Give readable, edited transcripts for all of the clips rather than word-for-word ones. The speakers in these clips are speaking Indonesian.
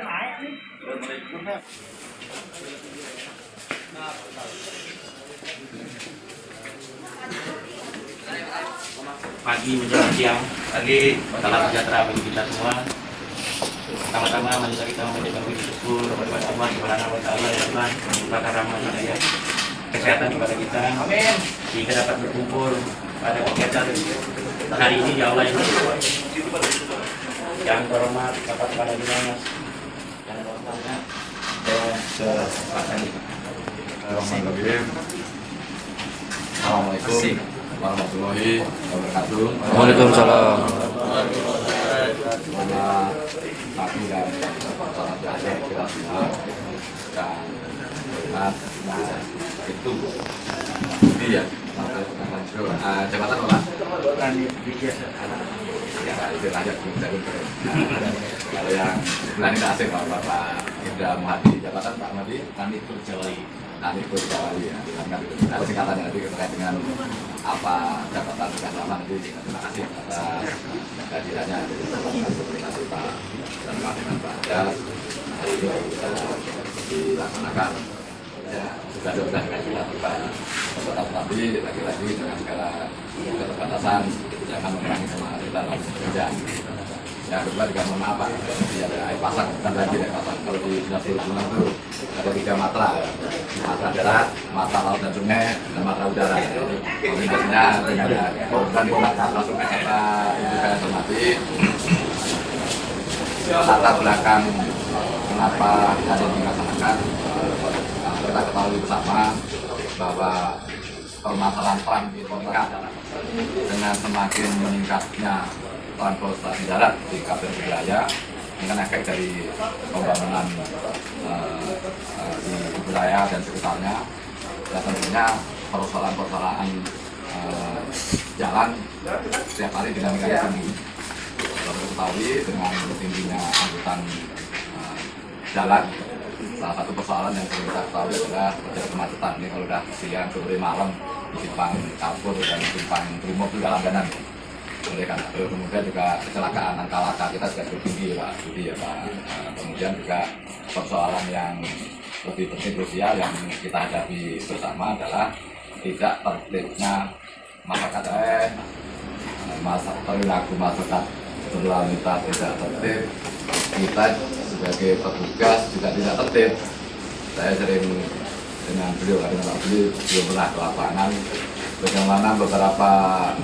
Pagi menjelang siang tadi salam sejahtera bagi kita semua. Pertama-tama mari kita mengucapkan puji syukur kepada Allah Subhanahu wa taala ya Tuhan, melimpahkan rahmat hidayah kesehatan kepada kita. Amin. Sehingga dapat berkumpul pada kegiatan hari ini ya Allah yang terhormat Bapak Kepala Dinas dan rombongan kesempatan ini. Assalamualaikum warahmatullahi wabarakatuh. Waalaikumsalam. Selamat pagi dan selamat siang kita semua. Dan itu dia jabatan apa? Ya itu aja kalau yang sebelah ini asing Bapak Indra Muhadi, jabatan Pak Muhadi Kanit Purjawali. Kanit Purjawali ya, ada singkatannya nanti terkait dengan apa jabatan bersama nanti. Terima kasih atas kehadirannya. Terima kasih Pak dan Pak dengan Pak Ada hari ini bisa dilaksanakan. Ya sudah dilakukan tetapi lagi-lagi dengan segala keterbatasan jangan mengurangi semangat kita dalam bekerja. Ya kedua juga mohon maaf Pak, jadi ada air pasang, bukan lagi air pasang. Kalau di Dinas Perhubungan itu ada 3 matra, matra darat, matra laut dan sungai, dan matra udara. Komunikasinya dengan korban di matra sungai Pak Ibu saya hormati. Latar belakang kenapa ada dilaksanakan, kita ketahui bersama bahwa permasalahan perang di kota dengan semakin meningkatnya transportasi darat di Kabupaten Wilayah ini kan efek dari pembangunan di wilayah dan sekitarnya. Dan tentunya persoalan-persoalan jalan setiap hari dinamikanya tinggi. Kalau ketahui dengan tingginya angkutan jalan, salah satu persoalan yang perlu kita ketahui adalah terjadi kemacetan. Ini kalau udah siang, sore, malam di simpang Kapur dan simpang Brimob juga langganan. Oleh karena itu kemudian juga kecelakaan angka laka kita juga cukup tinggi Pak Budi ya Pak. Kemudian juga persoalan yang lebih penting krusial yang kita hadapi bersama adalah tidak tertibnya masyarakat perilaku masyarakat berlalu lintas tidak tertib. Kita sebagai petugas juga tidak tertib. Saya sering dengan beliau pernah ke lapangan bagaimana beberapa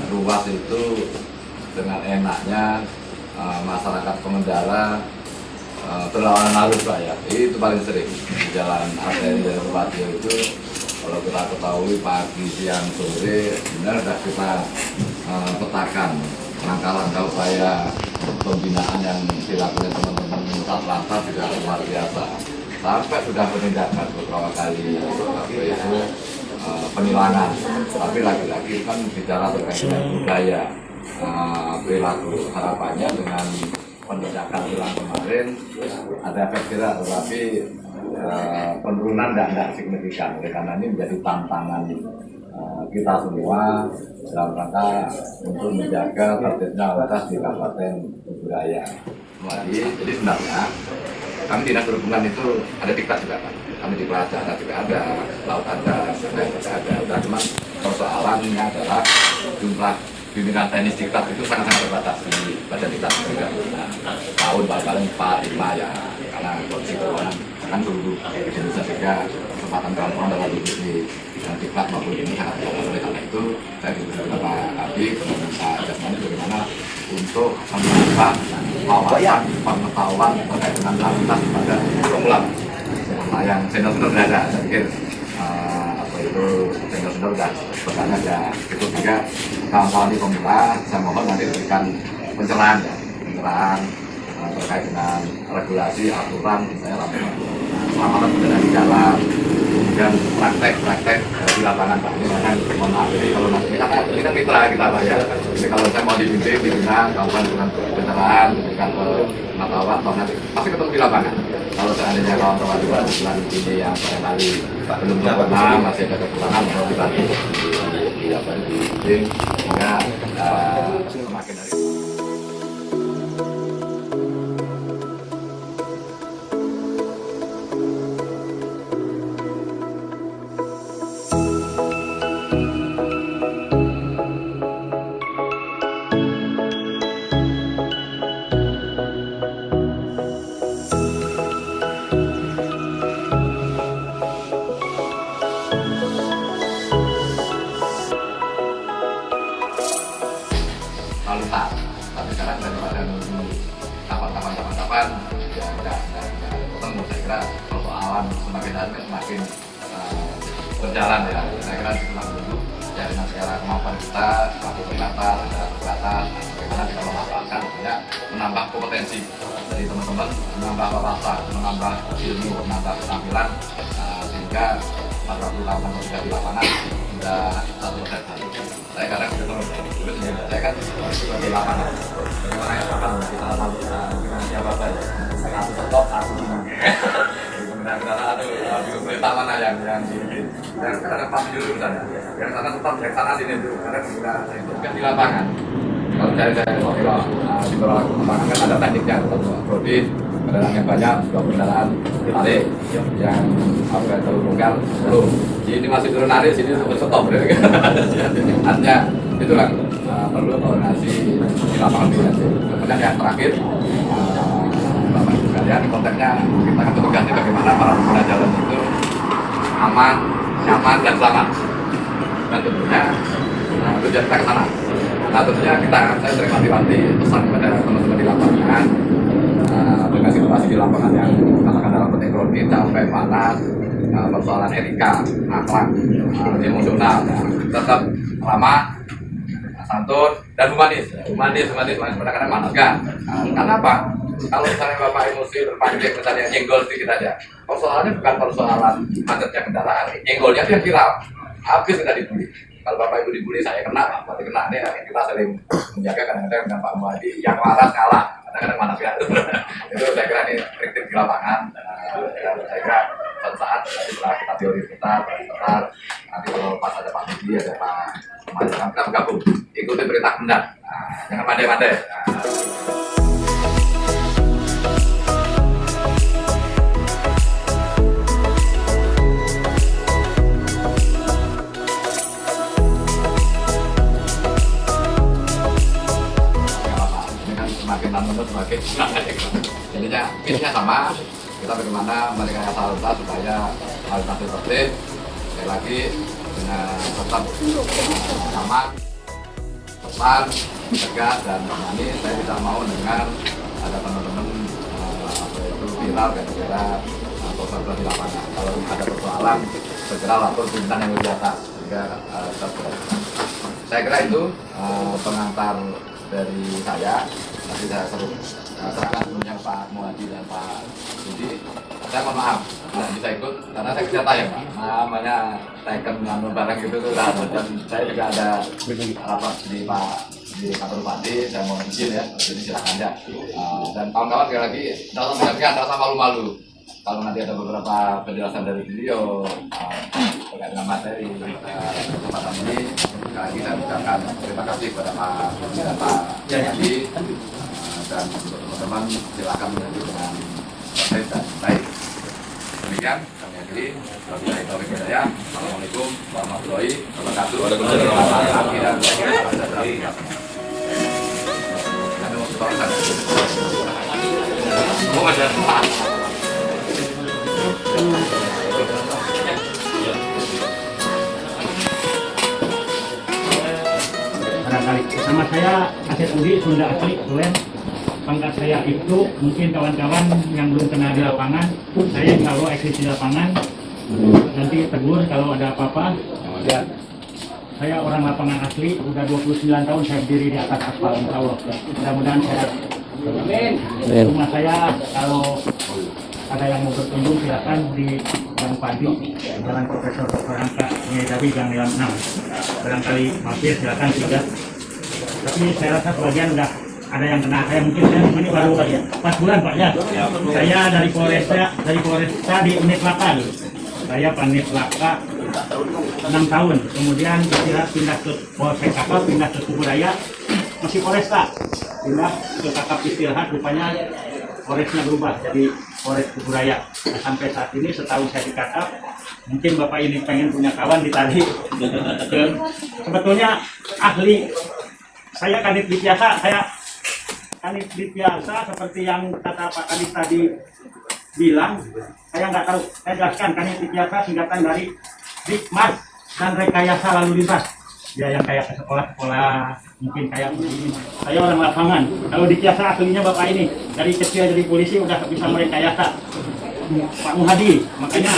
ruas itu dengan enaknya masyarakat pengendara berlawanan arus Pak ya. Itu paling sering di jalan arteri dan Bupati itu kalau kita ketahui pagi, siang, sore benar sudah kita petakan langkah-langkah upaya pembinaan yang dilakukan teman-teman Satlantas juga luar biasa. Sampai sudah penindakan beberapa kali itu penilangan. Tapi lagi-lagi kan bicara terkait dengan budaya perilaku. Harapannya dengan penindakan ulang kemarin ada efek kira, tetapi penurunan tidak signifikan. Oleh karena ini menjadi tantangan kita semua dalam rangka untuk menjaga tertibnya lalu lintas di Kabupaten Budaya. Jadi sebenarnya kami Dinas Perhubungan itu ada diklat juga Pak. Kami di pelajaran juga ada, laut ada, sungai juga ada. Cuma persoalannya adalah jumlah pimpinan teknis diklat itu sangat-sangat terbatas di badan diklat juga. Tahun paling 4-5 ya, karena kondisi keuangan kan dulu Indonesia juga kesempatan kawan-kawan dalam di diklat maupun ini sangat terbatas. Oleh karena itu saya juga Pak Abi meminta jasmani bagaimana untuk menambah wawasan pengetahuan terkait dengan lalu lintas pada pemula. Yang senior-senior sudah ada, saya pikir apa itu senior-senior sudah bertanya ya. Itu juga kawan-kawan di pemula, saya mohon nanti diberikan pencerahan terkait dengan regulasi, aturan, misalnya keselamatan berjalan di jalan, kemudian praktek di lapangan Pak. Ini kan mohon maaf, jadi kalau nanti ini kan mitra kita Pak ya. Jadi kalau saya mau dibimbing, dibina, kawan dengan pencerahan, diberikan pengetahuan, atau nanti pasti ketemu di lapangan. Kalau seandainya kawan-kawan juga bulan ini yang barangkali belum pernah, masih ada kekurangan, mau dibantu di bimbing, sehingga semakin dari nggak ketemu. Saya kira persoalan semakin hari semakin berjalan ya. Saya kira ditulang dulu ya dengan segala kemampuan kita, selaku pendapat, ada terbatas, bagaimana kita memanfaatkan banyak, menambah kompetensi dari teman-teman, menambah wawasan, menambah ilmu, menambah keterampilan, sehingga 40 tahun kerja di lapangan sudah 1%. Saya kadang saya kan di lapangan, bagaimana yang akan kita lakukan dengan siapa saja, aku stop, aku gini. Benar-benar ada berita mana yang di yang kadang pas dulu misalnya, yang sana stop, yang sana sini dulu, kadang sudah itu kan di lapangan. Kalau saya di bawah lapangan kan ada tekniknya, prodi kendaraan yang banyak, juga kendaraan ditarik, yang apa itu longgar belum. Ini masih turun narik, sini stop. Artinya itulah perlu koordinasi di lapangan BNC. Kemudian yang terakhir, Bapak Ibu sekalian, konteksnya kita akan tugasnya bagaimana para pengguna jalan itu aman, nyaman dan selamat. Dan tentunya tujuan kita ke sana. Nah tentunya saya sering wanti-wanti pesan kepada teman-teman di lapangan dengan situasi di lapangan yang katakan dalam teknologi capek, panas, persoalan etika, akhlak, emosional, tetap ramah, santun dan humanis. Kadang-kadang manas kan? Karena apa? Kalau misalnya Bapak emosi terpancing, misalnya nyenggol sedikit aja, persoalannya bukan persoalan macetnya kendaraan, nyenggolnya itu yang viral, habis kita dibully. Kalau Bapak Ibu dibully, saya kena, berarti kena nih. Kita sering menjaga kadang-kadang dengan Pak Muhadi yang waras kalah, kadang-kadang manas ya. Itu saya kira ini trik-trik di lapangan. Saya kira suatu saat setelah kita teori kita, nanti kalau pas ada Pak Budi, ada Pak Masyarakat, kita bergabung, ikuti perintah benar, jangan pandai-pandai. Semakin intinya sama, kita bagaimana merekayasa lalu lintas supaya lalu lintas tertib, sekali lagi dengan tetap aman, tepat, tegas dan humanis. Saya tidak mau dengar ada teman-teman itu viral gara-gara persoalan di lapangan. Kalau ada persoalan segera lapor pimpinan yang lebih atas. Saya kira itu pengantar dari saya. Nanti saya serahkan punya Pak Muhadi dan Pak Budi. Saya mohon maaf tidak bisa ikut karena saya kerja tayang, namanya teken nganu barang gitu tuh, dan saya juga ada rapat di kantor Bupati. Saya mohon izin ya, jadi silakan aja. Dan kawan-kawan sekali lagi tidak usah malu-malu kalau nanti ada beberapa penjelasan dari beliau terkait dengan materi kesempatan ini. Sekali lagi saya ucapkan terima kasih kepada Pak Budi dan Pak Muhadi. Dan teman-teman silakan melanjut dengan tertib dan baik. Demikian kami akhiri. Wabillahi taufiq wal hidayah. Assalamualaikum warahmatullahi wabarakatuh. Barangkali sama saya Asep Budi, Sunda Asli, Tulen. Pangkat saya itu mungkin kawan-kawan yang belum kenal di lapangan, saya insya Allah eksis di lapangan. Nanti tegur kalau ada apa-apa. Ya, saya orang lapangan asli, udah 29 tahun saya berdiri di atas aspal, insya Allah. Mudah-mudahan sehat. Rumah saya kalau ada yang mau berkunjung silakan di Gang Padi, Jalan Profesor Dr. Angka Nyedawi, Gang 6. Barangkali mampir silakan tidak. Tapi saya rasa sebagian udah ada yang kena. Saya mungkin ini baru ya 4 bulan Pak ya. Saya dari Polresta di unit Laka. Saya Panit Laka 6 tahun. Kemudian saya pindah ke Polsek Kakap, pindah ke Kubudaya, masih Polresta. Pindah ke Kakap istirahat, rupanya Polresnya berubah jadi Polres Kubudaya. Nah, sampai saat ini setahun saya di Kakap. Mungkin Bapak ini pengen punya kawan ditarik. Sebetulnya ahli. Saya kanit biasa, seperti yang kata Pak Kadis tadi bilang, saya nggak tahu, saya jelaskan kanit biasa singkatan dari Dikmas dan rekayasa lalu lintas. Ya yang kayak ke sekolah-sekolah, mungkin kayak begini. Saya orang lapangan. Kalau di Kiasa aslinya Bapak ini dari kecil jadi polisi udah bisa merekayasa Pak Muhadi. Makanya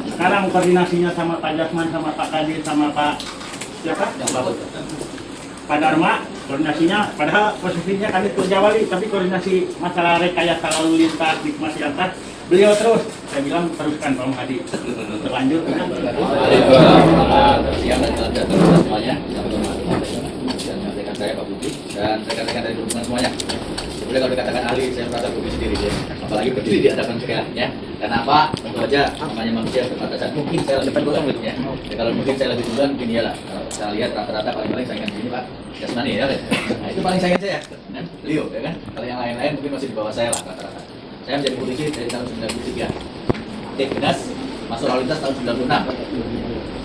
sekarang koordinasinya sama Pak Jasman, sama Pak Kadir, sama Pak siapa? Pak Dharma, koordinasinya. Padahal posisinya kami kerja wali, tapi koordinasi masalah rekayasa lalu lintas di masyarakat beliau terus. Saya bilang teruskan Pak Muhadi. Berlanjut. Siang dan semuanya, dan rekan saya Pak Budi dan rekan-rekan dari perhubungan semuanya. Sebenarnya kalau dikatakan ahli, saya merasa Budi sendiri ya. Apalagi berdiri di hadapan sekalian ya. Karena apa? Tentu aja namanya manusia keterbatasan. Mungkin saya lebih duluan ya. Kalau mungkin saya lebih duluan, mungkin iyalah. Kalau saya lihat rata-rata paling saingan di sini Pak Jasmani ya. Nah itu paling saingan saya. Kan? Beliau ya kan. Kalau yang lain-lain mungkin masih di bawah saya lah rata-rata. Saya menjadi polisi dari tahun 93. Cek dinas masuk lalu lintas tahun 96.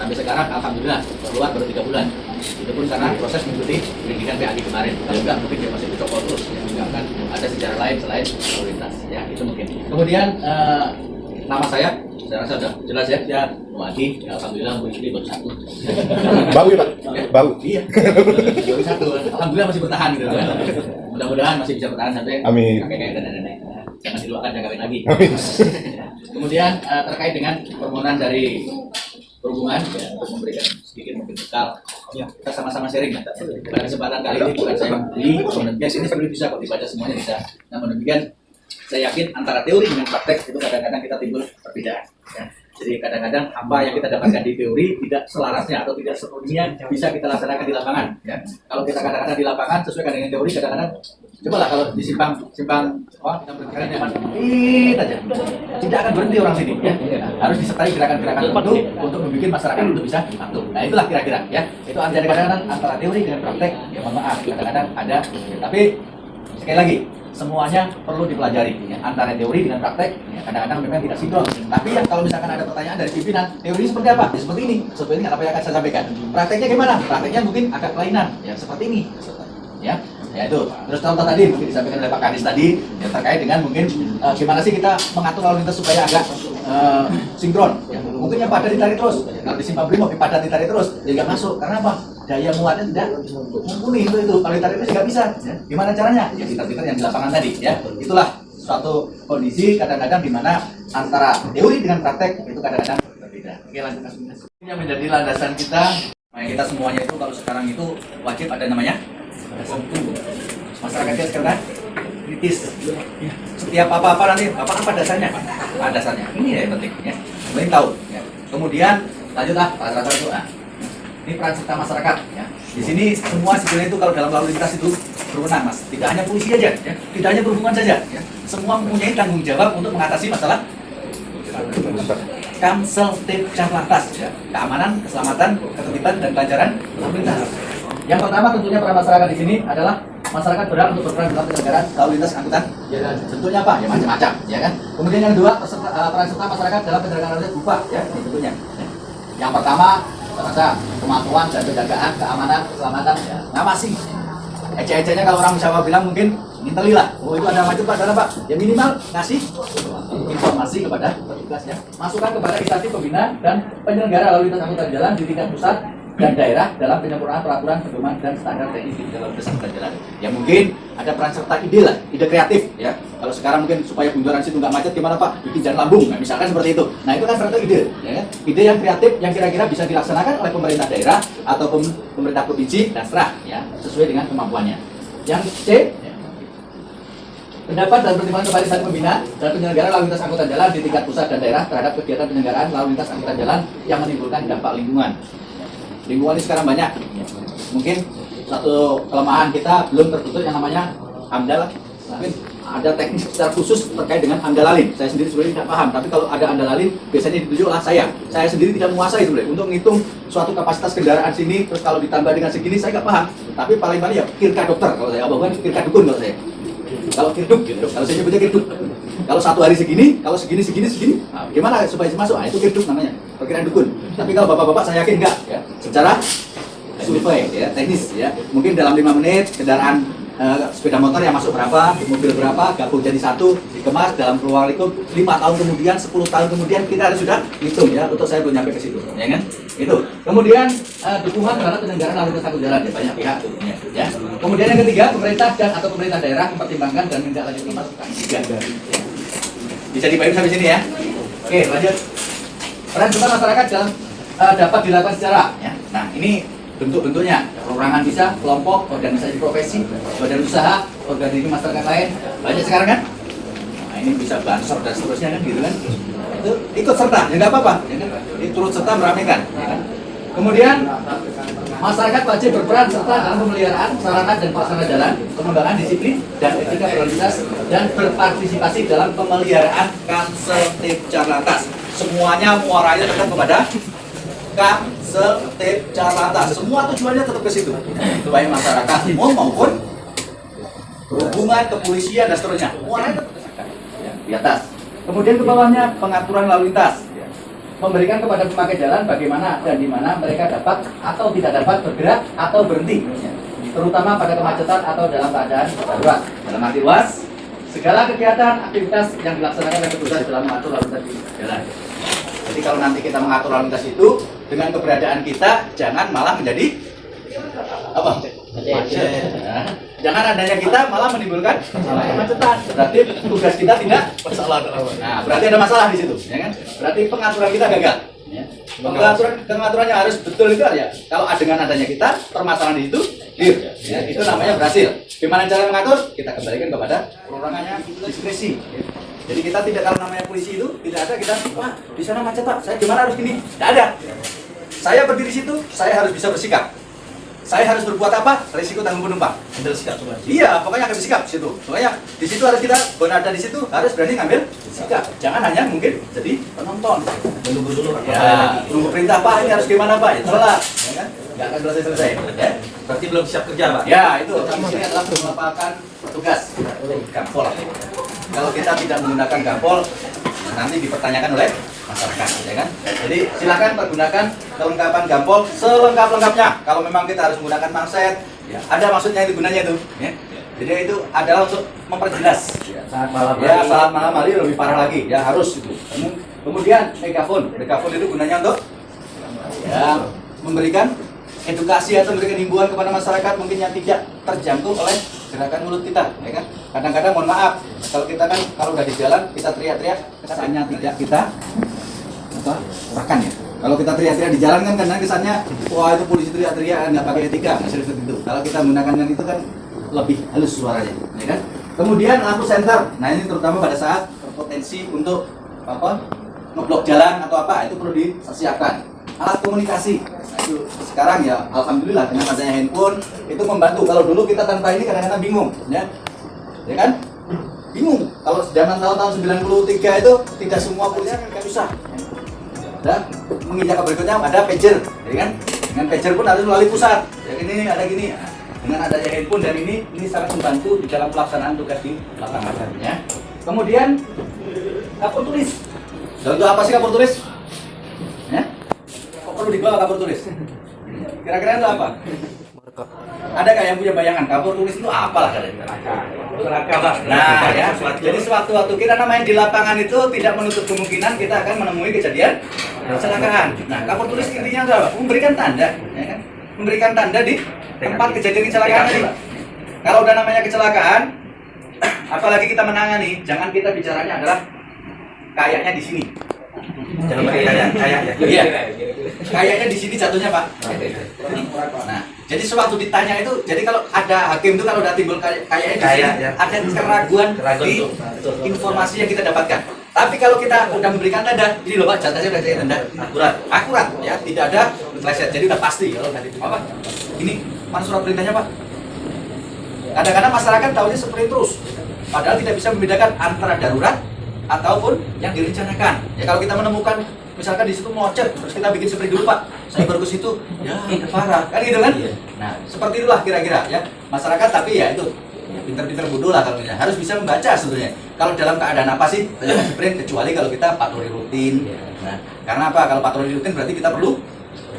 Sampai sekarang alhamdulillah keluar baru 3 bulan. Itu pun karena proses mengikuti pendidikan PAD kemarin. Kalau enggak mungkin dia masih dicopot terus. Ya. Enggak akan ada sejarah lain selain lalu lintas. Ya itu mungkin. Kemudian nama saya rasa sudah jelas ya Muhadi. Ya, alhamdulillah polisi baru 1. Baru ya Pak? Baru? Iya. Baru 1. Alhamdulillah masih bertahan gitu kan. Mudah-mudahan masih bisa bertahan sampai Amin. kakek dan nenek. Jangan dilupakan jangan kawin lagi. Amin. Kemudian terkait dengan permohonan dari perhubungan ya, untuk memberikan sedikit mungkin bekal ya, kita sama-sama sharing ya. Pada kesempatan kali ini bukan saya membeli bias ini sebenarnya bisa kok dibaca semuanya bisa. Namun demikian saya yakin antara teori dengan praktek itu kadang-kadang kita timbul perbedaan ya. Jadi kadang-kadang apa yang kita dapatkan di teori tidak selarasnya atau tidak sepenuhnya bisa kita laksanakan di lapangan ya. Kalau kita kadang-kadang di lapangan sesuai dengan teori kadang-kadang cobalah kalau di simpang kita bergerak nyaman aja tidak akan berhenti orang sini ya. Harus disertai gerakan-gerakan untuk membuat masyarakat itu bisa patuh. Nah itulah kira-kira ya. Itu antara kadang-kadang antara teori dengan praktek ya mohon maaf kadang-kadang ada tapi sekali lagi semuanya perlu dipelajari ya. Antara teori dengan praktek ya, kadang-kadang memang tidak sinkron. Tapi yang kalau misalkan ada pertanyaan dari pimpinan teori seperti apa ya, seperti ini apa yang akan saya sampaikan. Prakteknya gimana? Prakteknya mungkin agak kelainan ya seperti ini ya. Ya itu. Terus contoh tadi mungkin disampaikan oleh Pak Kadis tadi yang terkait dengan mungkin gimana sih kita mengatur lalu lintas supaya agak sinkron. Ya. Mungkin yang padat ditarik terus. Kalau di Simpang Brimob padat ditarik terus, ya nggak masuk. Karena apa? Daya muatnya tidak mumpuni itu. Kalau ditarik itu nggak bisa. Ya. Gimana caranya? Ya kita yang di lapangan tadi. Ya. Itulah suatu kondisi kadang-kadang di mana antara teori dengan praktek itu kadang-kadang berbeda. Oke lanjut Mas. Yang menjadi landasan kita, kita semuanya itu kalau sekarang itu wajib ada namanya masyarakat kita sekarang kritis ya. Setiap apa-apa nanti apa dasarnya ini ya yang penting ya penting tahu ya. Kemudian lanjutlah rata-rata itu ini peran serta masyarakat ya. Di sini semua sebenarnya itu kalau dalam lalu lintas itu berwenang Mas, tidak hanya polisi aja ya, tidak hanya perhubungan saja ya. Semua mempunyai tanggung jawab untuk mengatasi masalah Kamseltip Lantas ya, keamanan, keselamatan, ketertiban dan kelancaran lalu lintas. Yang pertama tentunya peran masyarakat di sini adalah masyarakat berhak untuk berperan dalam penyelenggaraan lalu lintas angkutan. Ya, tentunya apa? Ya macam-macam, ya kan. Kemudian yang kedua peran serta masyarakat dalam penyelenggaraan lalu lintas berupa, ya tentunya. Yang pertama rasa kemampuan dan penjagaan keamanan, keselamatan, ya ngawasi. Ece-ecenya kalau orang Jawa bilang mungkin nginteli lah. Oh itu ada macam Pak dalam Pak. Ya minimal ngasih informasi kepada petugas ya. Masukan kepada instansi pembina dan penyelenggara lalu lintas angkutan jalan di tingkat pusat dan daerah dalam penyempurnaan peraturan pedoman dan standar teknis di dalam angkutan jalan. Ya mungkin ada peran serta ide lah, ide kreatif ya. Kalau sekarang mungkin supaya bundaran situ nggak macet gimana Pak? Bikin jalan lambung, nah, misalkan seperti itu. Nah itu kan serta ide, ya kan? Ide yang kreatif yang kira-kira bisa dilaksanakan oleh pemerintah daerah atau pemerintah provinsi dan serah ya sesuai dengan kemampuannya. Yang C, ya, pendapat dan pertimbangan kepada instansi pembina dan penyelenggara lalu lintas angkutan jalan di tingkat pusat dan daerah terhadap kegiatan penyelenggaraan lalu lintas angkutan jalan yang menimbulkan dampak lingkungan. Lingkungan ini sekarang banyak. Mungkin satu kelemahan kita belum tertutup yang namanya AMDAL. Mungkin ada teknis secara khusus terkait dengan AMDALALIN. Saya sendiri sebenarnya tidak paham, tapi kalau ada AMDALALIN biasanya ditunjuk oleh saya. Saya sendiri tidak menguasai sebenarnya untuk menghitung suatu kapasitas kendaraan sini, terus kalau ditambah dengan segini saya nggak paham. Tapi paling-paling ya kirka dokter kalau saya, bukan kirka dukun kalau saya. Kalau kirduk gitu, kalau saya nyebutnya kirduk. Kalau satu hari segini, kalau segini. Nah, gimana supaya masuk? Nah, itu kirduk namanya, perkiraan dukun. Tapi kalau bapak-bapak saya yakin enggak ya. Secara survei ya, teknis ya. Mungkin dalam 5 menit kendaraan sepeda motor yang masuk berapa, mobil berapa, gabung jadi satu, dikemas dalam ruang lingkup 5 tahun kemudian, 10 tahun kemudian kita harus sudah hitung ya, untuk saya belum nyampe ke situ, ya kan? Itu. Kemudian dukungan terhadap penyelenggaraan lalu lintas angkutan jalan ya, banyak pihak ya. Kemudian yang ketiga, pemerintah dan atau pemerintah daerah mempertimbangkan dan menindaklanjuti masukan. Bisa dipahami sampai sini ya. Oke, lanjut. Peran serta masyarakat dalam dapat dilakukan secara ya. Nah, ini bentuk-bentuknya perorangan bisa, kelompok, organisasi profesi, badan usaha, organisasi masyarakat lain, banyak sekarang kan? Nah, ini bisa bansor dan seterusnya kan gitu kan? Itu ikut serta, ya nggak apa-apa, ya kan? Ini turut serta meramaikan, ya kan? Kemudian masyarakat wajib berperan serta dalam pemeliharaan sarana dan prasarana jalan, pengembangan disiplin dan etika berlalu lintas, dan berpartisipasi dalam pemeliharaan Kamseltip Carlantas. Semuanya muaranya tetap kepada Kamseltip Carlantas. Semua tujuannya tetap ke situ. Baik masyarakat umum maupun perhubungan, kepolisian dan seterusnya. Muaranya tetap ke sana. Ya, di atas. Kemudian ke bawahnya pengaturan lalu lintas. Memberikan kepada pemakai jalan bagaimana dan di mana mereka dapat atau tidak dapat bergerak atau berhenti, terutama pada kemacetan atau dalam keadaan darurat. Dalam arti luas, segala kegiatan aktivitas yang dilaksanakan oleh petugas dalam mengatur lalu lintas di jalan. Jadi kalau nanti kita mengatur lalu lintas itu dengan keberadaan kita, jangan malah menjadi apa? Macet. Ya. Jangan adanya kita malah menimbulkan kemacetan. Berarti tugas kita tidak bersalah. Nah, berarti ada masalah di situ, ya kan? Berarti pengaturan kita gagal. Ya. Pengaturannya harus betul itu ya. Kalau dengan adanya kita, permasalahan di situ clear. Ya, itu namanya berhasil. Gimana cara mengatur? Kita kembalikan kepada perorangannya diskresi. Ya. Jadi kita tidak, kalau namanya polisi itu tidak ada kita, wah di sana macet Pak, saya gimana harus gini? Tidak ada. Saya berdiri situ, saya harus bisa bersikap. Saya harus berbuat apa? Risiko tanggung penumpang. Bersikap coba. Iya, pokoknya harus bersikap di situ. Pokoknya di situ harus kita, berada di situ harus berani ngambil sikap. Jangan hanya mungkin jadi penonton. Menunggu dulu. Ya, tunggu perintah Pak, ini harus gimana Pak? Ya telah, ya kan? Nggak akan selesai. Ya. Berarti belum siap kerja, Pak? Ya, itu. Ini adalah merupakan tugas Gampol. Kalau kita tidak menggunakan Gampol, nanti dipertanyakan oleh masyarakat, ya kan? Jadi silakan pergunakan kelengkapan Gampol selengkap-lengkapnya. Kalau memang kita harus menggunakan mangset, ya, ada maksudnya itu gunanya itu. Ya. Jadi itu adalah untuk memperjelas. Ya, saat malam hari lebih parah lagi, ya harus itu. Kemudian megafon itu gunanya untuk ya memberikan edukasi atau memberikan himbauan kepada masyarakat mungkin yang tidak terjangkau oleh gerakan mulut kita, ya kan? Kadang-kadang mohon maaf, kalau kita kan kalau udah di jalan kita teriak-teriak, kesannya tidak kita makan ya. Kalau kita teriak-teriak di jalan kan kadang kesannya wah itu polisi teriak-teriak nggak pakai etika, seperti itu. Kalau kita menggunakan yang itu kan lebih halus suaranya, ya kan? Kemudian lampu senter, nah ini terutama pada saat berpotensi untuk apa ngeblok jalan atau apa itu perlu disiapkan. Alat komunikasi, nah itu sekarang ya alhamdulillah dengan adanya handphone itu membantu. Kalau dulu kita tanpa ini kadang-kadang bingung, ya kan? Bingung. Kalau zaman tahun-tahun 93 itu tidak semua polisi kan susah. Dan menginjak berikutnya ada pager, ya kan? Dengan pager pun harus melalui pusat. Ya ini ada gini. Dengan adanya handphone dan ini sangat membantu di dalam pelaksanaan tugas di lapangan, ya. Kemudian kapur tulis. Dan untuk apa sih kapur tulis? Ya? Kok perlu dibawa kapur tulis? Kira-kira itu apa? Ada nggak yang punya bayangan kapur tulis itu apalah katanya? Nah, ya. Jadi sewaktu-waktu kita main di lapangan itu tidak menutup kemungkinan kita akan menemui kejadian kecelakaan. Nah, kapur tulis intinya itu apa? Memberikan tanda, ya kan? Memberikan tanda di tempat kejadian kecelakaan tadi. Kalau udah namanya kecelakaan, apalagi kita menangani, jangan kita bicaranya adalah kayaknya di sini. Jangan pakai kayaknya. Iya. Kayaknya di sini jatuhnya Pak. Nah, jadi sewaktu ditanya itu, jadi kalau ada hakim itu kalau udah timbul kayaknya di sini, ada keraguan di informasi yang kita dapatkan. Tapi kalau kita udah memberikan tanda, ini loh Pak, jatuhnya udah saya tanda akurat, ya, tidak ada meleset, jadi udah pasti. Kalau tadi apa? Ini mana surat perintahnya Pak? Kadang-kadang masyarakat tahunya seperti terus, padahal tidak bisa membedakan antara darurat ataupun yang direncanakan. Ya kalau kita menemukan misalkan di situ macet, terus kita bikin seperti dulu Pak, saya baru ke situ, ya parah, kan gitu kan? Nah seperti itulah kira-kira ya masyarakat, tapi ya itu ya, pinter-pinter bodoh lah kalau misalnya. Harus bisa membaca sebetulnya. Kalau dalam keadaan apa sih jangan sprint, kecuali kalau kita patroli rutin. Nah karena apa? Kalau patroli rutin berarti kita perlu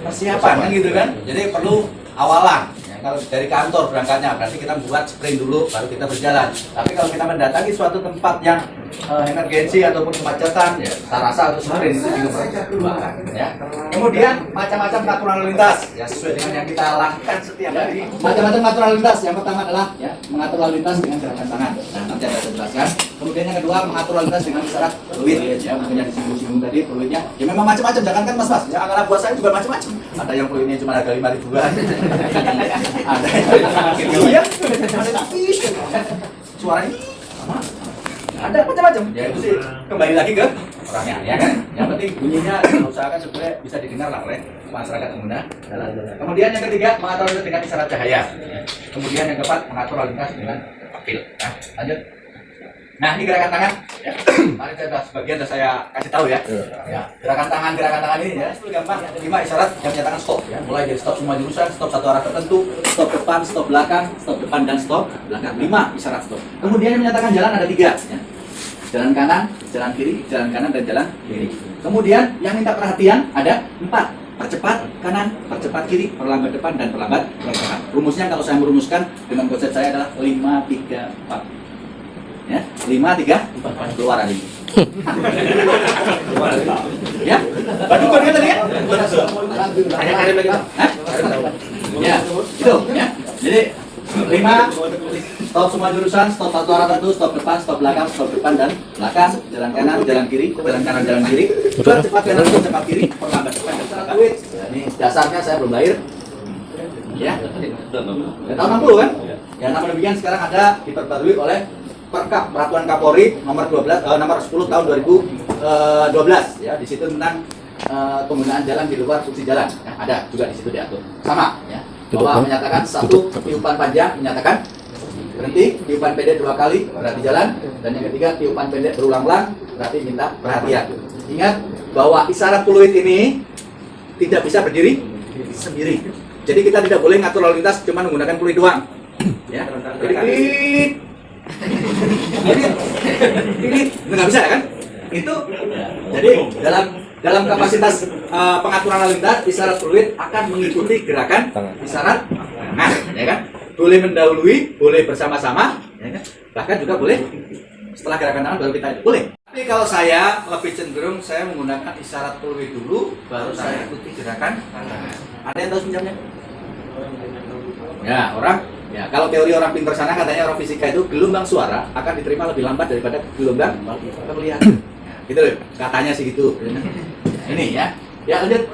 persiapan kan gitu kan? Jadi perlu awalan. Ya. Kalau dari kantor berangkatnya, berarti kita buat sprint dulu, baru kita berjalan. Tapi kalau kita mendatangi suatu tempat yang emergensi ataupun kemacetan, ya, saya rasa harus sprint itu juga perlu. Ya. Kemudian macam-macam aturan lalu lintas, ya sesuai dengan yang kita lakukan setiap hari. Macam-macam aturan lalu lintas. Yang pertama adalah ya, mengatur lalu lintas dengan gerakan tangan. Nah, nanti ada saya jelaskan. Kemudian yang kedua mengatur lalu lintas dengan isyarat fluid. Ya, mungkin yang disinggung tadi fluidnya. Ya memang macam-macam, jangan kan mas-mas. Ya anak buah saya juga macam-macam. Ada yang fluidnya cuma harga 5 ribuan. Ada yang ya, ada tipis. Suaranya sama. Ada macam-macam. Ya itu sih kembali lagi ke orangnya, ya kan? Yang penting bunyinya usahakan supaya bisa didengar lah oleh masyarakat pengguna jalan. Kemudian yang ketiga mengatur lalu lintas dengan isyarat cahaya. Kemudian yang keempat mengatur lalu lintas dengan pil. Nah, lanjut. Nah, ini gerakan tangan. Ya. Mari sebagian saya kasih tahu ya. Ya, gerakan tangan ini ya, itu gampang. 5 isyarat yang menyatakan stop ya. Mulai dari stop semua jurusan, stop satu arah tertentu, stop depan, stop belakang, stop depan dan stop belakang. 5 isyarat stop. Kemudian yang menyatakan jalan ada 3 ya. Jalan kanan, jalan kiri, jalan kanan dan jalan kiri. Kemudian yang minta perhatian ada 4. Percepat kanan, percepat kiri, perlambat depan dan perlambat belakang. Rumusnya kalau saya merumuskan dengan konsep saya adalah 5 3 4. Ya, 5 3 4 keluar hari ini. Ya, baru kau tadi ya? Hanya kali lagi. Ya, itu ya. Jadi 5 stop semua jurusan, stop satu arah tertentu, stop depan, stop belakang, stop depan dan belakang, jalan kanan, jalan kiri, jalan kanan, jalan kiri, percepat kanan, percepat kiri, perlambat depan dan belakang. Ya, ini dasarnya saya belum lahir. Ya, tahun 60 kan? Ya, namun demikian sekarang ada diperbarui oleh Perkap Peraturan Kapolri nomor 10 tahun 2012 ya, di situ tentang penggunaan jalan di luar fungsi jalan ya, ada juga di situ diatur sama ya, bahwa menyatakan satu tiupan panjang menyatakan berhenti, tiupan pendek 2 kali berarti jalan, dan yang ketiga tiupan pendek berulang-ulang berarti minta perhatian. Ingat bahwa isyarat fluid ini tidak bisa berdiri sendiri, jadi kita tidak boleh ngatur lalu lintas cuma menggunakan fluid doang ya. Jadi ini nggak bisa kan? Itu jadi dalam kapasitas pengaturan lalu lintas isyarat fluid akan mengikuti gerakan isyarat tangan, ya kan? Boleh mendahului, boleh bersama-sama, ya kan? Bahkan juga boleh setelah gerakan tangan baru kita itu boleh. Tapi kalau saya lebih cenderung saya menggunakan isyarat fluid dulu, baru saya ikuti gerakan tangan. Ada yang tahu semacamnya? Ya, ya, kalau teori orang pintar sana katanya orang fisika itu gelombang suara akan diterima lebih lambat daripada gelombang kelihatan. Ya, gitu loh, katanya sih gitu. Ini ya. Ya lanjut.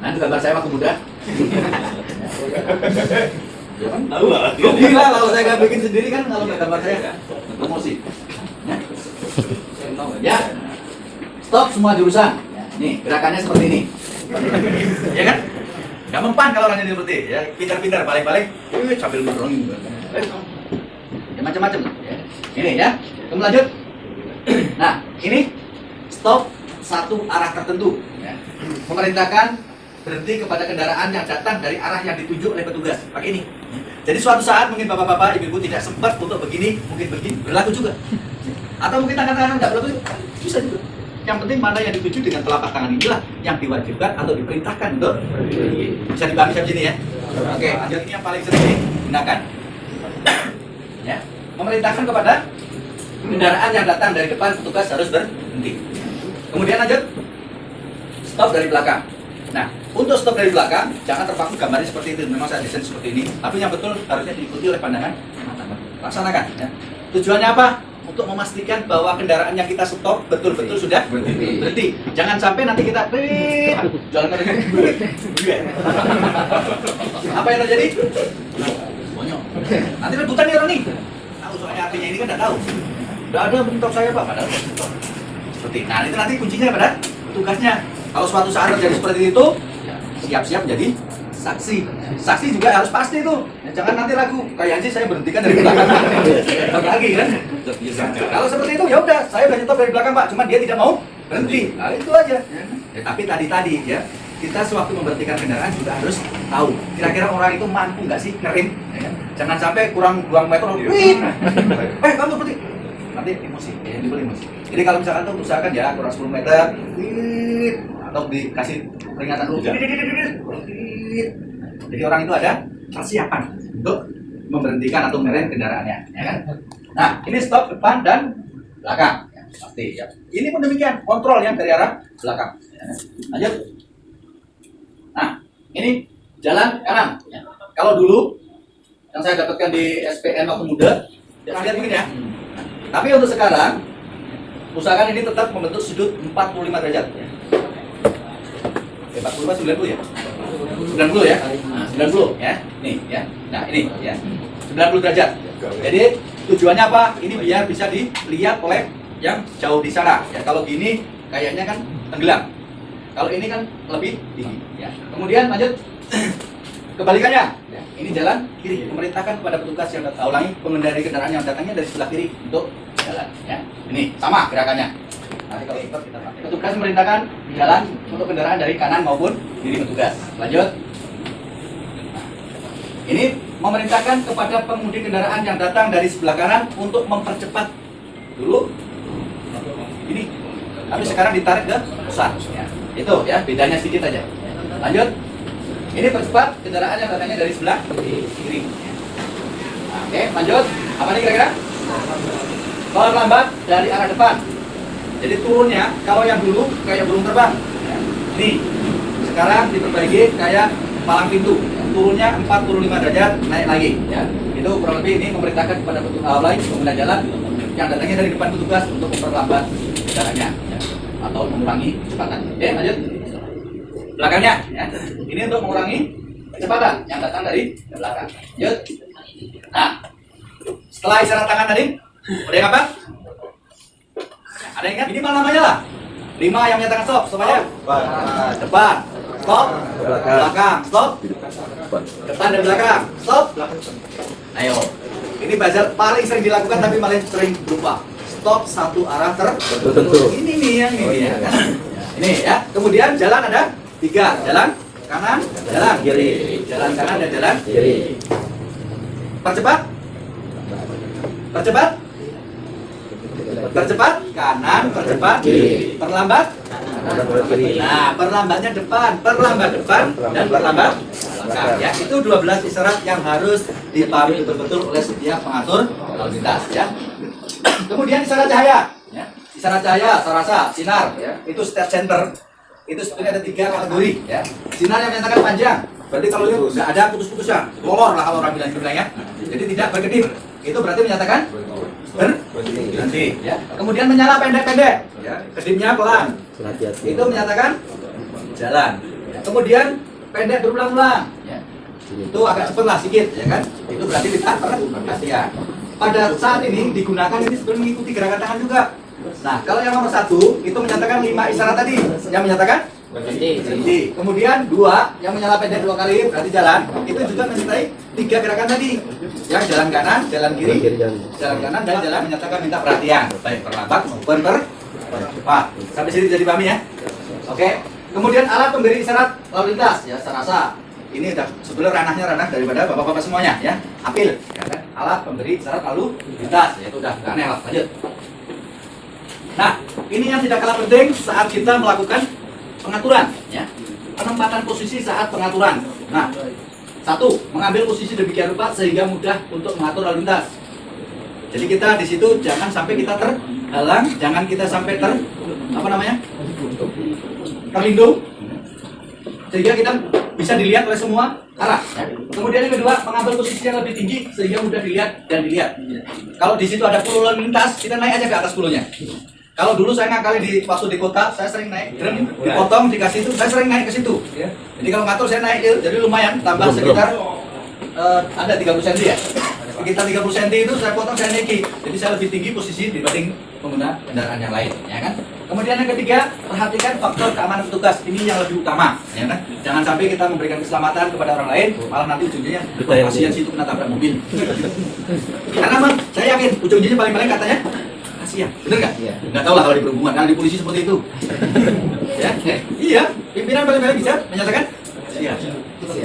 Nah, itu gambar saya waktu muda. Ya kan? Tahu lah. Gila kalau saya nggak bikin sendiri kan, kalau nggak gambar saya kan promosi. Ya. Stop semua jurusan. Ya, nih, gerakannya seperti ini. Ya kan? Gak mempan kalau orangnya seperti ya, pintar-pintar balik-balik sambil mendorong ya, macam-macam ya. Ini ya, kemudian lanjut. Nah, ini stop satu arah tertentu ya. Memerintahkan berhenti kepada kendaraan yang datang dari arah yang dituju oleh petugas. Pakai ini. Jadi suatu saat mungkin bapak-bapak, ibu-ibu tidak sempat untuk begini, mungkin begini, berlaku juga. Atau mungkin tangan-tangan nggak berlaku, bisa juga. Yang penting mana yang dituju dengan telapak tangan inilah yang diwajibkan atau diperintahkan untuk bisa dipahami sampai sini ya. Oke, lanjut, ini yang paling sering digunakan. Ya, memerintahkan kepada kendaraan yang datang dari depan petugas harus berhenti. Kemudian lanjut, stop dari belakang. Nah, untuk stop dari belakang jangan terpaku gambarnya seperti itu. Memang saya desain seperti ini, tapi yang betul harusnya diikuti oleh pandangan mata. Laksanakan. Ya. Tujuannya apa? Untuk memastikan bahwa kendaraan yang kita stop betul-betul sudah berhenti. Jangan sampai nanti kita jalan apa yang terjadi? Bonyok. Nanti rebutan nih orang nih. Tahu soalnya artinya ini kan tidak tahu. Tidak ada mentok saya pak, padahal seperti. Nah itu nanti kuncinya pada tugasnya. Kalau suatu saat terjadi seperti itu, siap-siap menjadi saksi. Saksi juga harus pasti itu. Jangan nanti ragu. Kayak sih saya berhentikan dari belakang. Lagi kan? Kalau seperti itu ya udah, saya udah nyetop dari belakang pak, cuma dia tidak mau berhenti. Nah itu aja. Ya, tapi tadi ya, kita sewaktu memberhentikan kendaraan juga harus tahu kira-kira orang itu mampu nggak sih ngerem. Ya, jangan sampai kurang 2 meter, kamu berhenti. Nanti emosi, ya dibeli emosi. Jadi kalau misalkan tuh usahakan ya kurang 10 meter, atau dikasih peringatan dulu. Jadi orang itu ada persiapan untuk memberhentikan atau merem kendaraannya, ya kan? Nah, ini stop depan dan belakang, ya, pasti. Ya. Ini pun demikian, kontrol yang dari arah belakang. Ya. Lanjut. Nah, ini jalan kanan. Ya. Kalau dulu yang saya dapatkan di SPN waktu muda, ya, lihat begini ya. Tapi untuk sekarang, usahakan ini tetap membentuk sudut 45 derajat. Ya. 45 90 ya. 90 ya. Nah, 90 ya. Nih ya. Nah, ini ya. 90 derajat. Jadi tujuannya apa? Ini biar bisa dilihat oleh yang jauh di sana. Ya, kalau gini kayaknya kan tenggelam. Kalau ini kan lebih tinggi ya. Kemudian lanjut kebalikannya. Ya, ini jalan kiri. Memerintahkan kepada petugas yang ulangi pengendari kendaraan yang datangnya dari sebelah kiri untuk jalan ya. Ini sama gerakannya. Nanti kalau ikut kita pakai. Petugas memerintahkan jalan untuk kendaraan dari kanan maupun kiri petugas. Lanjut. Nah, ini memerintahkan kepada pengemudi kendaraan yang datang dari sebelah kanan untuk mempercepat dulu. Ini. Tapi sekarang ditarik ke pusat. Ya. Itu ya, bedanya sedikit aja. Lanjut. Ini percepat kendaraan yang datangnya dari sebelah kiri. Nah, oke, lanjut. Apa nih kira-kira? Lambat dari arah depan. Jadi turunnya kalau yang dulu kayak burung terbang. Ya. Nih, sekarang diperbaiki kayak palang pintu. Turunnya 45 derajat, naik lagi. Ya. Itu kurang lebih ini memerintahkan kepada petugas lain pengguna jalan yang datangnya dari depan petugas untuk memperlambat kendaraannya ya. Atau mengurangi kecepatan. Oke, lanjut. Belakangnya, ya. Ini untuk mengurangi kecepatan yang datang dari belakang. Lanjut. Nah, setelah isyarat tangan tadi, udah yang apa? Ada yang ingat? Ini mana namanya lah? 5 yang menyatakan stop, stop aja. Depan, stop. Belakang, stop. Depan dan belakang, stop. Ayo. Ini buzzer paling sering dilakukan tapi paling sering lupa. Stop satu arah tertentu. Ini nih yang ini ya. Ini ya. Kemudian jalan ada 3, jalan kanan, jalan kiri, jalan kanan dan jalan kiri. Percepat, percepat, percepat kanan, percepat kiri, perlambat. Nah, perlambatnya depan, perlambat depan dan perlambat belakang. Ya, itu 12 isyarat yang harus dipahami betul-betul oleh setiap pengatur lalu lintas. Ya. Kemudian isyarat cahaya. Ya. Isyarat cahaya, sarasa, sinar. Ya. Itu step center. Itu sebetulnya ada 3 kategori ya. Sinar yang menyatakan panjang, berarti kalau itu nggak ada putus-putusnya, molor lah kalau orang bilang ya. Jadi tidak berkedip, itu berarti menyatakan berhenti ya. Kemudian menyala pendek-pendek, ya. Kedipnya pelan, itu menyatakan jalan. Ya. Kemudian pendek berulang-ulang, ya. Itu agak cepet lah sedikit, ya kan? Itu berarti kita perhatian. Pada saat ini digunakan ini sebelum mengikuti gerakan tangan juga. Nah, kalau yang nomor 1 itu menyatakan 5 isyarat tadi, yang menyatakan berhenti. Kemudian 2 yang menyala pendek 2 kali berarti jalan. Itu juga menyertai 3 gerakan tadi, yang jalan kanan, jalan kiri, jalan kanan dan jalan menyatakan minta perhatian, baik perlambat maupun percepat. Sampai sini jadi pahami ya. Oke. Kemudian alat pemberi isyarat lalu lintas, ya sarasa. Ini udah sebenarnya ranah daripada bapak-bapak semuanya ya. Apil, ya kan? Alat pemberi isyarat lalu lintas, yaitu udah aneh lah. Lanjut. Nah, ini yang tidak kalah penting saat kita melakukan pengaturan, ya. Penempatan posisi saat pengaturan. Nah, 1, mengambil posisi demikian rupa sehingga mudah untuk mengatur lalu lintas. Jadi kita di situ jangan sampai kita terhalang, jangan kita sampai terlindung, sehingga kita bisa dilihat oleh semua arah. Ya. Kemudian yang kedua, mengambil posisi yang lebih tinggi sehingga mudah dilihat dan dilihat. Kalau di situ ada puluh lalu lintas, kita naik aja ke atas puluhnya. Kalau dulu saya ngakali waktu di kota, saya sering naik drum, dipotong, dikasih itu, saya sering naik ke situ. Jadi kalau ngatur saya naik, jadi lumayan, tambah sekitar ada 30 cm ya. Sekitar 30 cm itu saya potong, saya naiki. Jadi saya lebih tinggi posisi dibanding pengguna kendaraan yang lain, ya kan? Kemudian yang ketiga, perhatikan faktor keamanan petugas. Ini yang lebih utama, ya kan? Jangan sampai kita memberikan keselamatan kepada orang lain, malah nanti ujungnya kasihan situ kena tabrak mobil. Karena saya yakin ujung-ujungnya paling-paling katanya kasihan, bener nggak? Nggak tahu lah kalau di perhubungan, kalau di polisi seperti itu. Ya, iya, pimpinan paling-paling bisa menyatakan kasihan,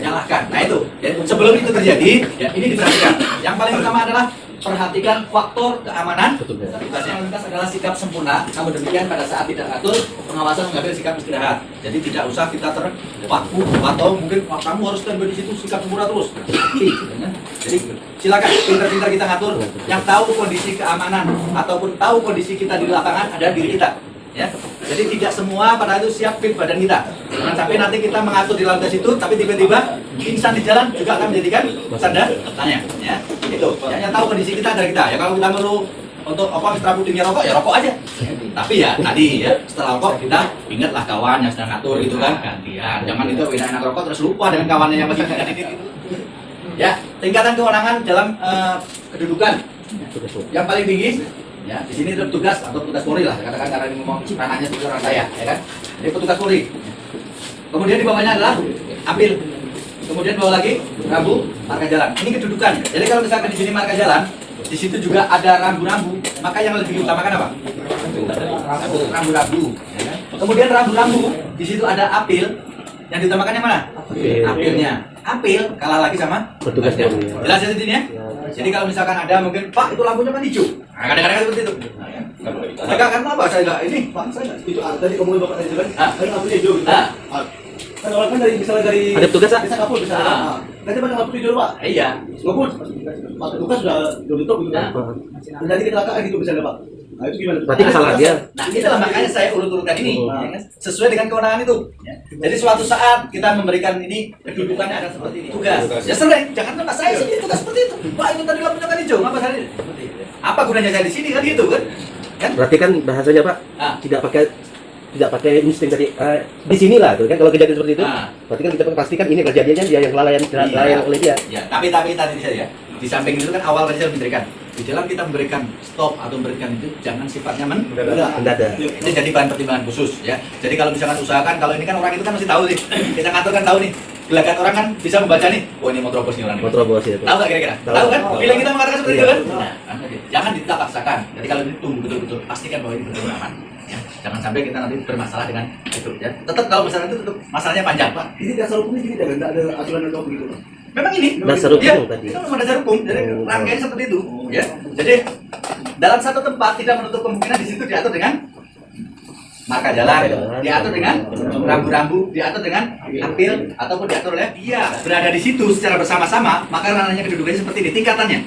nyalahkan. Nah itu, ya, sebelum itu terjadi, ya ini diperhatikan. Yang paling utama adalah perhatikan faktor keamanan. Tugas lalu lintas adalah sikap sempurna. Namun demikian pada saat tidak atur, pengawasan mengambil sikap istirahat. Jadi tidak usah kita terpaku atau mungkin wah, kamu harus standby di situ sikap sempurna terus. Jadi silakan pintar-pintar kita ngatur. Yang tahu kondisi keamanan ataupun tahu kondisi kita di lapangan ada diri kita. Ya, jadi tidak semua pada itu siap fit badan kita. Jangan sampai nanti kita mengatur di lantai situ, tapi tiba-tiba pingsan di jalan juga akan menjadikan tanda tanya. Ya, itu. Yang tahu kondisi kita dari kita. Ya kalau kita perlu untuk apa setelah putingnya rokok ya rokok aja. Tapi ya tadi ya setelah rokok kita ingatlah kawan yang sedang ngatur gitu kan gantian. Jangan itu enak rokok terus lupa dengan kawannya yang masih dikit. Ya, tingkatan kewenangan dalam kedudukan yang paling tinggi. Ya, di sini itu petugas atau petugas Polri lah, katakan karena ini ngomong ranahnya seperti orang saya, ya kan? Jadi petugas Polri. Kemudian di bawahnya adalah apil. Kemudian bawah lagi rambu marka jalan. Ini kedudukan. Jadi kalau misalkan di sini marka jalan, di situ juga ada rambu-rambu, maka yang lebih diutamakan apa? Rambu-rambu. Ya kan? Kemudian rambu-rambu, di situ ada apil. Yang diutamakan yang mana? Apilnya. Apil kalah lagi sama petugas Polri. Jelas ya di sini ya? Jadi kalau misalkan ada mungkin Pak itu lampunya kan hijau. Nah, kadang-kadang seperti itu. Mereka kan apa? Saya enggak ini, Pak saya enggak. Itu tadi kamu Bapak tadi kan? Kan lampunya hijau gitu. Kan orang kan dari misalnya dari ada petugas bisa kapul bisa. Nanti pada lampu hijau Pak. Iya. Kapul. Pak petugas sudah tutup gitu kan. Jadi kecelakaan gitu bisa Pak. Nah, itu gimana? Berarti kesalahan dia. Nah, itulah makanya saya urut-urutkan ini ya, sesuai dengan kewenangan itu. Ya. Jadi suatu saat kita memberikan ini kedudukannya ada seperti ini. Tugas. Ya sering, jangan lupa saya sendiri tugas seperti itu. Pak itu tadi lampunya kan hijau, ngapa saya? Apa gunanya saya di sini kan gitu kan? Kan? Berarti kan bahasanya Pak tidak pakai insting tadi di sinilah tuh kan kalau kejadian seperti itu. Berarti kan kita pastikan ini kejadiannya dia yang kelalaian oleh dia. Ya, tapi tadi saya ya. Di samping itu kan awal tadi saya memberikan di dalam kita memberikan stop atau memberikan itu jangan sifatnya mendadak. Itu jadi bahan pertimbangan khusus ya. Jadi kalau misalkan usahakan kalau ini kan orang itu kan masih tahu sih. Kita ngatur kan tahu nih. Gelagat orang kan bisa membaca nih. Oh ini mau terobos nih orang ini. Mau terobos ya. Tahu nggak kira-kira? Tahu kan? Bila kita mengatakan seperti itu kan? Jangan kita paksakan. Jadi kalau ditunggu betul-betul pastikan bahwa ini betul aman. Ya, jangan sampai kita nanti bermasalah dengan itu ya. Tetap kalau misalnya itu tetap masalahnya panjang Pak. Ini dasar hukumnya gini tidak ada aturan atau begitu. Memang ini dasar hukum ya, tadi. Itu memang dasar hukum. Jadi rangkaian seperti itu ya. Jadi dalam satu tempat tidak menutup kemungkinan di situ diatur dengan marka jalan, diatur dengan rambu-rambu, diatur dengan apil ataupun diatur oleh dia berada di situ secara bersama-sama, maka ranahnya kedudukannya seperti ini tingkatannya.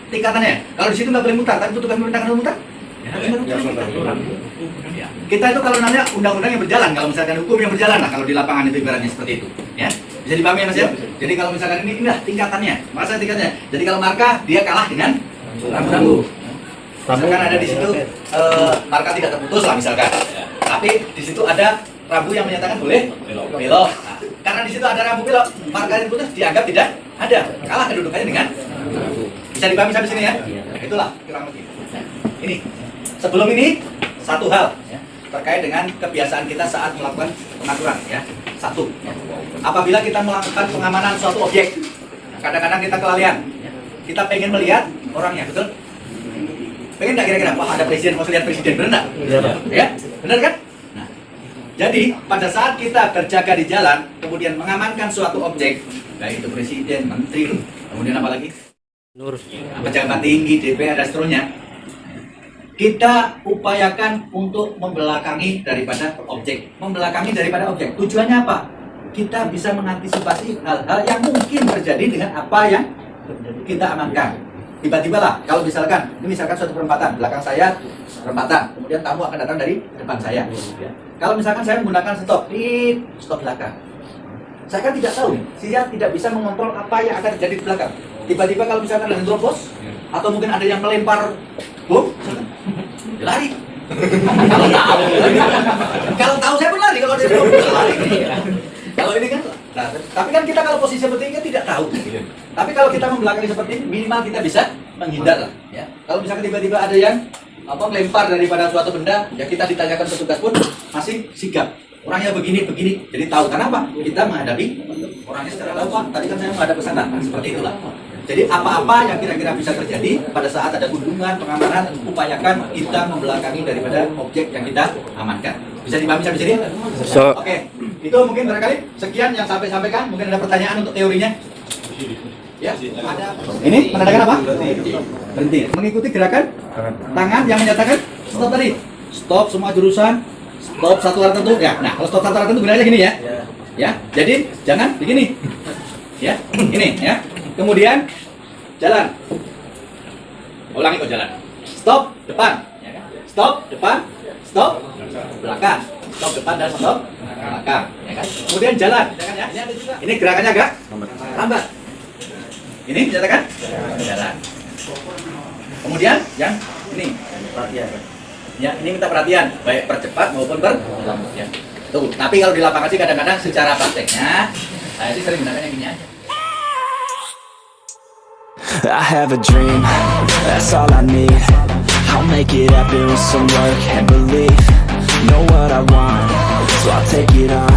Tingkatannya. Kalau di situ nggak boleh mutar, tapi petugas memerintahkan untuk mutar. Ya. Kita itu kalau nanya undang-undang yang berjalan, kalau misalkan hukum yang berjalan lah kalau di lapangan itu ibaratnya seperti itu, ya. Bisa dipahami ya Mas ya? Jadi kalau misalkan ini lah tingkatannya, masa tingkatnya. Jadi kalau marka dia kalah dengan rambu-rambu. Misalkan ada di situ marka tidak terputus lah misalkan. Tapi di situ ada rambu yang menyatakan boleh belok. Nah, karena di situ ada rambu belok, marka yang putus dianggap tidak ada. Kalah kedudukannya dengan rambu. Bisa dipahami sampai sini ya? Itulah kurang lebih. Ini sebelum ini satu hal ya, terkait dengan kebiasaan kita saat melakukan pengaturan ya. Satu, ya. Apabila kita melakukan pengamanan suatu objek, kadang-kadang kita kelalaian. Ya. Kita pengen melihat orangnya, betul? Pengen nggak kira-kira? Wah ada presiden, mau lihat presiden, benar nggak? Ya, benar kan? Nah, jadi pada saat kita berjaga di jalan, kemudian mengamankan suatu objek, baik itu presiden, menteri, kemudian apa lagi? Pejabat tinggi, DPR dan seterusnya. Kita upayakan untuk membelakangi daripada objek. Membelakangi daripada objek. Tujuannya apa? Kita bisa mengantisipasi hal-hal yang mungkin terjadi dengan apa yang kita amankan. Tiba-tiba lah, kalau misalkan, ini misalkan suatu perempatan, belakang saya perempatan, kemudian tamu akan datang dari depan saya. Kalau misalkan saya menggunakan stop belakang. Saya kan tidak tahu, saya tidak bisa mengontrol apa yang akan terjadi di belakang. Tiba-tiba kalau misalkan ada yang terobos, atau mungkin ada yang melempar bom, lari. Kalau tahu saya pun lari, kalau dia lari. Kalau ini kan, nah, tapi kan kita kalau posisi seperti ini kan tidak tahu. Tapi kalau kita membelakangi seperti ini, minimal kita bisa menghindar lah. Ya. Kalau misalkan tiba-tiba ada yang melempar daripada suatu benda, ya kita ditanyakan petugas pun masih sigap. Orangnya begini, jadi tahu. Kenapa? Kita menghadapi orangnya secara langsung. Tadi kan saya menghadap ke sana, seperti itulah. Jadi apa-apa yang kira-kira bisa terjadi pada saat ada kunjungan, pengamanan, upayakan kita membelakangi daripada objek yang kita amankan. Bisa dipahami sampai sini? Oke, itu mungkin barangkali sekian yang sampai sampaikan. Mungkin ada pertanyaan untuk teorinya. Ya. Ini menandakan apa? Berhenti. Mengikuti gerakan tangan yang menyatakan stop tadi. Stop semua jurusan. Stop satu arah tertentu. Ya. Nah, kalau stop satu arah tertentu gunanya gini ya. Ya. Jadi jangan begini. Ya. Ini ya. Kemudian jalan. Ulangi kok jalan. Stop depan. Stop depan. Stop belakang. Stop depan dan stop belakang. Ya kan? Kemudian jalan. Ya. Ini gerakannya agak lambat. Ini dinyatakan jalan. Kemudian yang ini perhatian. Ya, ini minta perhatian, baik percepat maupun berlambat ya. Tuh, tapi kalau di lapangan sih kadang-kadang secara prakteknya saya sih sering gunakan yang ini aja. I have a dream, that's all I need. I'll make it happen with some work and belief. Know what I want, so I'll take it on.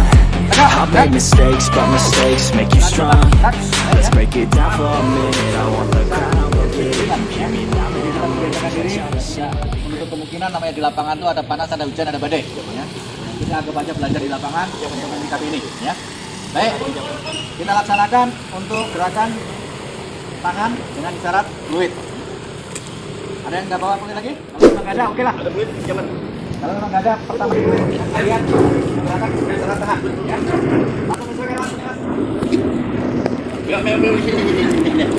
I'll make mistakes, but mistakes make you strong. Let's break it down for a minute. I want the crown, go get it. Hear me now, Untuk kemungkinan namanya di lapangan tuh ada panas, ada hujan, ada badai. Ya. Kita anggap aja belajar di lapangan, siapa yang menyikapi ini. Ya. Baik, kita laksanakan untuk gerakan tangan dengan isyarat fluid. Ada yang nggak bawa fluid lagi? Kalau nggak ada, oke lah. Ada fluid, jalan. Kalau memang nggak ada, pertama fluid. Kalian gerakan isyarat tangan. Ya. Langsung sesuaikan langsung. Ya,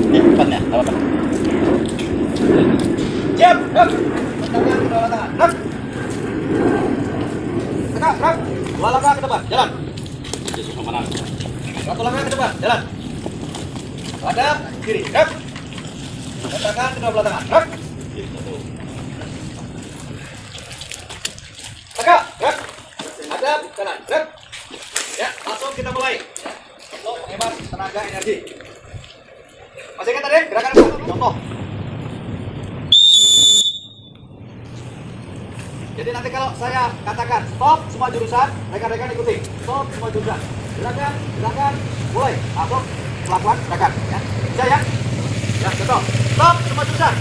depannya, apa? Siap, gerak. Tangan ke bawah tangan. Gerak. Tegak, gerak. Dua langkah ke depan, jalan. Satu langkah ke depan, jalan. Hadap kiri, gerak. Tangan kedua belah tangan, gerak. Tegak, gerak. Hadap kanan, gerak. Ya, langsung kita mulai. Untuk menghemat tenaga energi. Masih ingat tadi gerakan contoh. Jadi nanti kalau saya katakan stop semua jurusan, rekan-rekan ikuti. Stop semua jurusan. Gerakan, mulai. Langsung pelan-pelan gerakan. Ya. Bisa ya? Ya, contoh. Stop semua jurusan.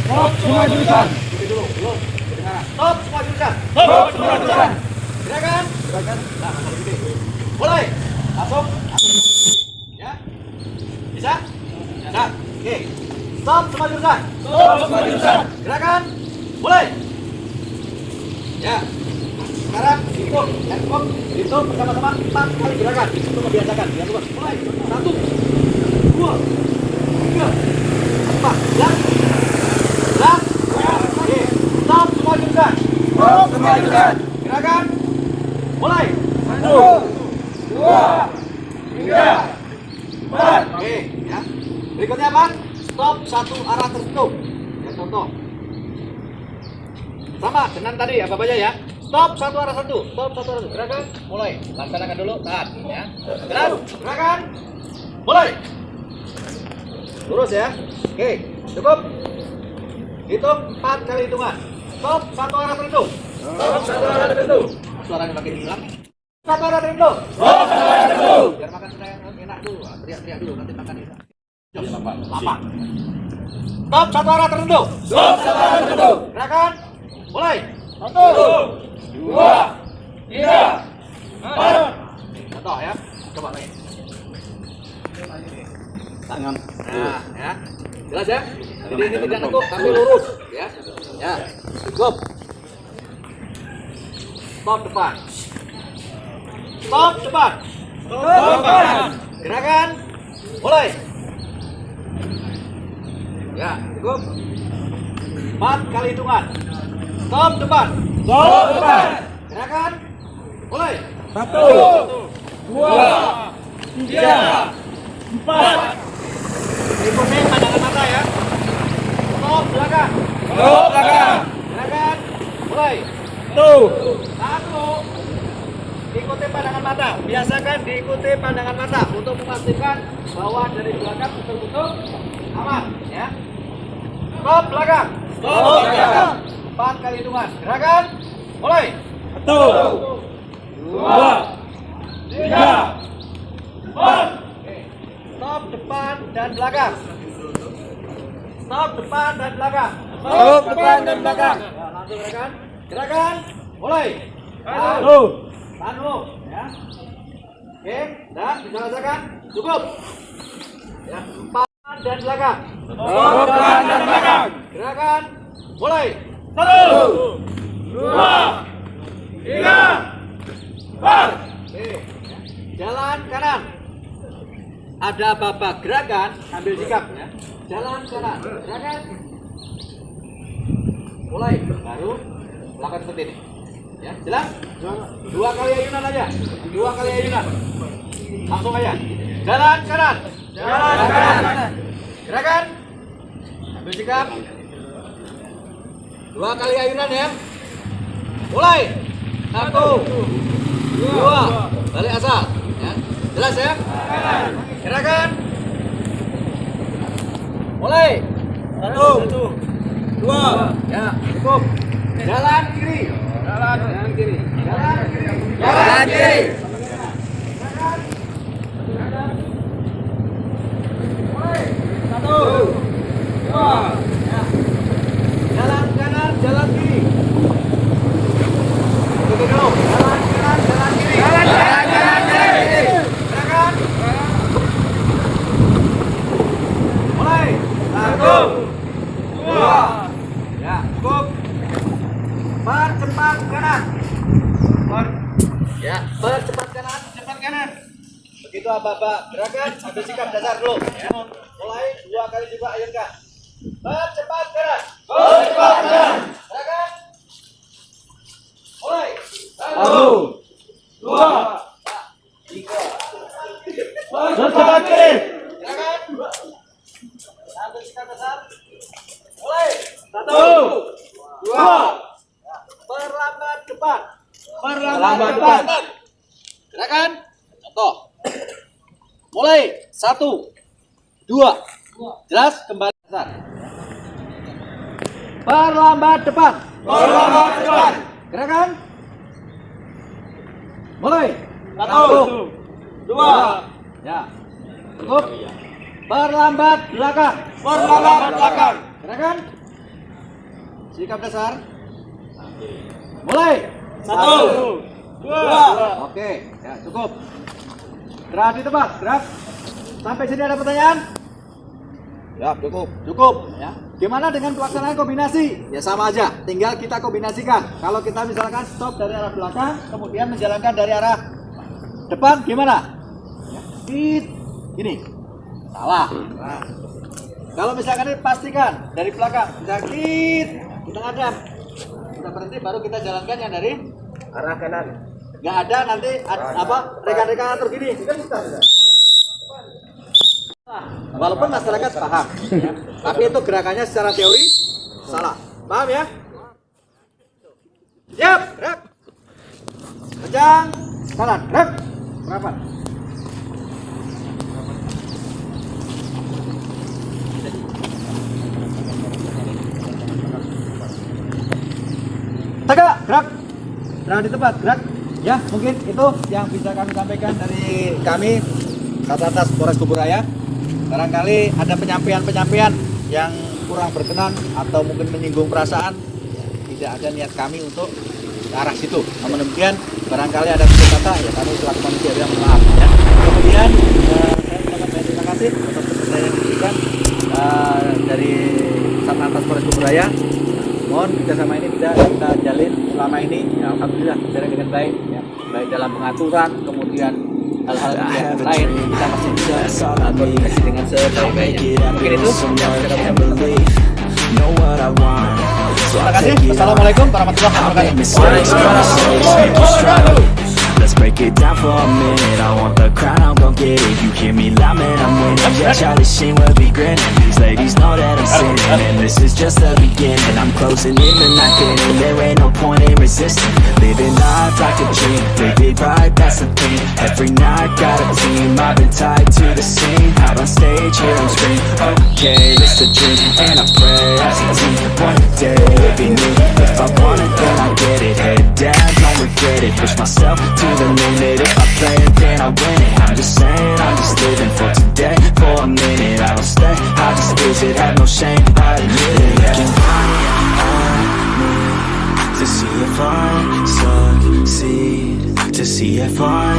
Stop semua jurusan. Ikuti dulu, belum. Kedengaran. Stop semua jurusan. Stop semua jurusan. Gerakan. Nah, langsung ikuti. Mulai. Langsung. Ya. Bisa? Ya. Oke. Stop semua jurusan. Stop semua jurusan. Gerakan. Mulai. Ya, sekarang hitung bersama-sama 4 kali gerakan untuk membiasakan. Mulai 1, 2, 3, 4, jalan. Oke, stop semua jurusan. Stop semua jurusan. Gerakan. Mulai. 1, 2, 3, 4. Oke, ya. Berikutnya apa? Stop satu arah tertentu. Ya, contoh. Sama dengan tadi apa aja ya. Stop satu arah satu. Stop satu arah satu. Gerakan. Mulai. Laksanakan dulu. Tahan. Ya. Gerakan. Mulai. Lurus ya. Oke. Cukup. Hitung 4 kali hitungan. Stop satu arah tertentu. Stop satu arah tertentu. Suaranya makin hilang. Satu arah tertentu. Stop satu arah tertentu. Biar makan saya enak dulu. Teriak-teriak dulu. Nanti makan ini. Lapar. Stop satu arah tertentu. Stop satu arah tertentu. Gerakan. Mulai. 1, 2, 3, 4. Contoh ya. Coba lagi. Tangan. Nah, ya. Jelas ya? Jadi ini tidak nekuk tapi lurus, ya. Ya. Cukup. Stop depan. Stop depan. Stop depan. Gerakan. Mulai. Ya, cukup. 4 kali hitungan. Stop depan. Stop depan. Gerakan. Mulai. 1, 2, 3, 4. Ikuti pandangan mata ya. Stop belakang. Stop belakang. Gerakan. Mulai. 1. Ikuti pandangan mata. Biasakan diikuti pandangan mata untuk memastikan bahwa dari belakang betul-betul aman ya. Stop belakang. Stop belakang. 4 kali hitungan. Gerakan. Mulai. 1, 2, 3, 4. Stop depan dan belakang. Stop depan dan belakang. Stop depan dan belakang. Ya, langsung gerakan. Gerakan. Mulai. Tahan dulu. Ya. Oke. Dan bisa rasakan. Cukup. Ya. 4 dan belakang. Gerakan mulai. 1, 2, 3, 4. Jalan kanan. Ada babak gerakan, ambil sikap ya. Jalan kanan, gerakan. Mulai, baru lakukan seperti ini. Ya, jelas? 2 kali ayunan aja. 2 kali ayunan. Langsung aja. Jalan kanan. Jalan kanan. Gerakan. Ambil sikap. 2 kali ayunan ya. Mulai. 1, 2, balik asal. Ya. Jelas ya? Gerakan. Mulai. 1, 2. Ya, cukup. Jalan kiri. Jalan kiri. Jalan kiri. Jalan kiri. Mulai. 1, 2. Ya. Jalan kanan, jalan kiri. Oke, dulu. Jalan kanan, jalan kiri. Jalan kanan, jalan kiri. Gerakan. Mulai. 1, 2. Ya, cukup. Percepat kanan. Ya, percepat kanan, cepat kanan. Begitu Bapak gerakan, ambil sikap dasar dulu. Ya. Mulai 2 kali juga ayunkan. Percepat kanan. Percepat kanan. Gerakan. Mulai. 1, 2, 3. Percepat kiri. Gerakan. Ambil sikap dasar. Mulai. 1, 2. Perlambat depan. Perlambat depan. Gerakan. Contoh. Mulai. 1, 2. Jelas? Kembali besar. Perlambat depan. Perlambat depan. Gerakan. Mulai. 1, 2. Ya. Cukup. Perlambat belakang. Perlambat belakang. Gerakan. Sikap dasar. Mulai. 1, 2. Oke, ya cukup. Gerak di tempat, gerak. Sampai sini ada pertanyaan? Ya, cukup. Cukup, ya. Gimana dengan pelaksanaan kombinasi? Ya sama aja, tinggal kita kombinasikan. Kalau kita misalkan stop dari arah belakang, kemudian menjalankan dari arah depan, gimana? Ya, gini. Salah. Nah. Kalau misalkan ini pastikan dari belakang, kita ngadap. Kita berhenti baru kita jalankan yang dari arah kanan. Nggak ada nanti rekan-rekan atur gini. Walaupun masyarakat paham, ya. Tapi itu gerakannya secara teori salah. Paham ya? Siap, gerak. Kencang, kanan, gerak. Merapat. Tegak, gerak. Gerak di tempat, gerak. Ya, mungkin itu yang bisa kami sampaikan dari kami Satlantas Polres Kuburaya. Barangkali ada penyampaian-penyampaian yang kurang berkenan atau mungkin menyinggung perasaan, ya, tidak ada niat kami untuk ke arah situ. Namun demikian, barangkali ada kata ya kami selaku manusia yang maaf. Ya. Kemudian saya mengucapkan terima kasih atas kepercayaan yang diberikan dari Satlantas Polres Kuburaya. Mohon kerjasama ini bisa kita jalin selama ini. Ya, alhamdulillah berjalan dengan baik. Ya. Baik dalam pengaturan, kemudian hal-hal yang lain kita masih bisa koordinasi dengan sebaik-baiknya. Mungkin itu yang bisa kami sampaikan. Terima kasih. Assalamualaikum warahmatullahi wabarakatuh. Let's break it down for a minute. I want the crown, I'm gon' get it. You hear me loud, man, I'm winning. Yeah, Charlie Sheen will be grinning. These ladies know that I'm sinning, and this is just the beginning. I'm closing in the night, and there ain't no point in resisting. Living life like a dream, live it right, that's the thing. Every night, got a team, I've been tied to the scene. Out on stage, hear them scream, okay, it's a dream. And I pray as a team, one day it'll be me. If I want it, then I get it. Head down, don't regret it. Push myself to the limit. If I play it, then I win it. I'm just saying, I'm just living for today. For a minute, I don't stay, I just visit. Have no shame, I admit it. Looking on me to see if I succeed, to see if I